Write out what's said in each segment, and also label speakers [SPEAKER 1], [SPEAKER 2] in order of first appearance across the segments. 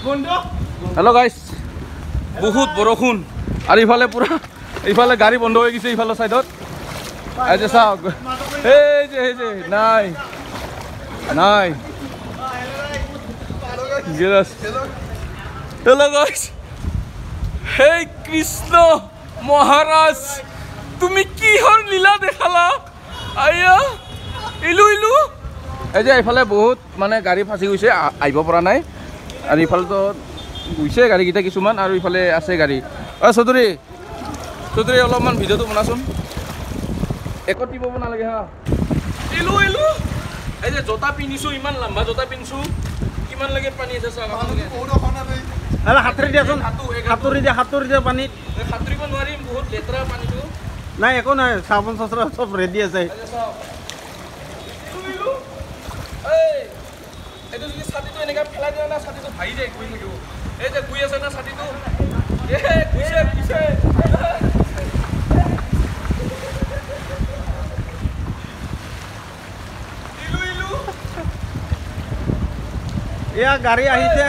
[SPEAKER 1] Hello' গাইছ, বহুত বৰষুণ আৰু ইফালে পুৰা ইফালে গাড়ী বন্ধ হৈ গৈছে ইফালৰ চাইডত। এই যে চাওক, এই যে নাই নাই। হেল্ল' গাইছ, হেই কৃষ্ণ মহাৰাজ, তুমি কিহৰ লীলা দেখালা? আয়া ইলু ইলু। এই যে এইফালে বহুত মানে গাড়ী ফাঁচি গৈছে, আহিব পৰা নাই। আৰু ইফালেতো গৈছে গাড়ীকেইটা কিছুমান, আৰু ইফালে আছে গাড়ী। অ চৌধুৰী চৌধুৰী, অলপমান ভিডিঅ'টো বনাচোন। একত দিব নালাগে হা। ইলু ইলু। এই যে জোতা পিন্ধিছোঁ, ইমান লম্বা জোতা পিন্ধিছোঁ, কিমান লাগে পানী আছে চাওক।
[SPEAKER 2] সাঁতুৰি দিয়াচোন, সাঁতুৰি দিয়া পানীত।
[SPEAKER 1] সাঁতুৰিব নোৱাৰিম, বহুত লেতেৰা পানীটো।
[SPEAKER 2] নাই একো নাই, চাবোন চচৰা চব ৰেডি আছে।
[SPEAKER 1] এইটো যদি ছাতিটো এনেকৈ পেলাই দিয়া না, ছাতিটো ভাঙি যায়, গৈ থাকিব। এই যে গৈ আছে না ছাতিটো, গৈছে।
[SPEAKER 2] এয়া গাড়ী আহিছে।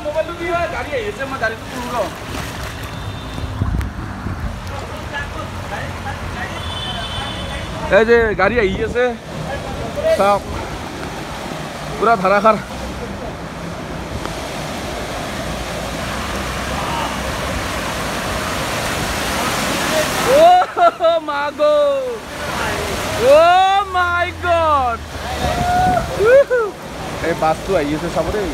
[SPEAKER 1] মোবাইলটো কি হয়, গাড়ী আহিছে, মই গাড়ীটো তোলো ৰ। এই যে গাড়ী আহি আছে চাওক, পুৰা ধাৰাসাৰ। Oh my God! Oh my God! এই বাছটো আহি আছে চাব দেই।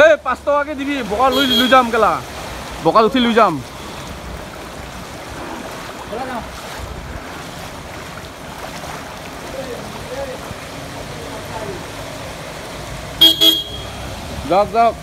[SPEAKER 1] এই 5 টকাকে দিবি, বোকা লৈ যাম কেলা, বোকাত উঠি লৈ যাম। যাওক।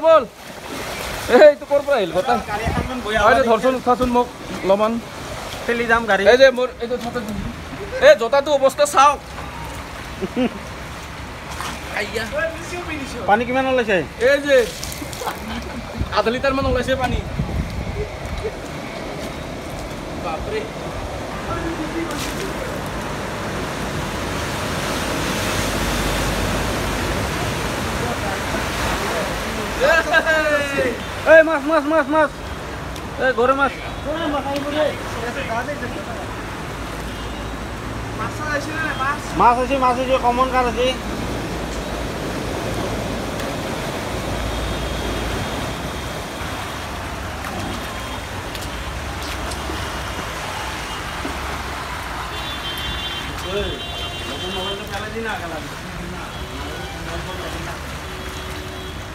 [SPEAKER 1] বল এইটো ক'ৰ পৰা আহিল কথা? ধৰচোন, উঠাচোন মোক অলপমান,
[SPEAKER 2] ঠেলি যাম গাড়ী।
[SPEAKER 1] এই যে মোৰ এইটো এই জোতাটো অৱস্থা চাওক।
[SPEAKER 2] পানী কিমান ওলাইছে?
[SPEAKER 1] এই যে আধা লিটাৰ মান ওলাইছে পানী। বাপৰে,
[SPEAKER 2] এই মাছ, এই গৰৈ মাছ। মাছ আছে, কমন কাঠ আছে। মোবাইলটো পেলাই দি না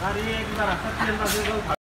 [SPEAKER 2] গাড়ী কিবা ৰাস্তাত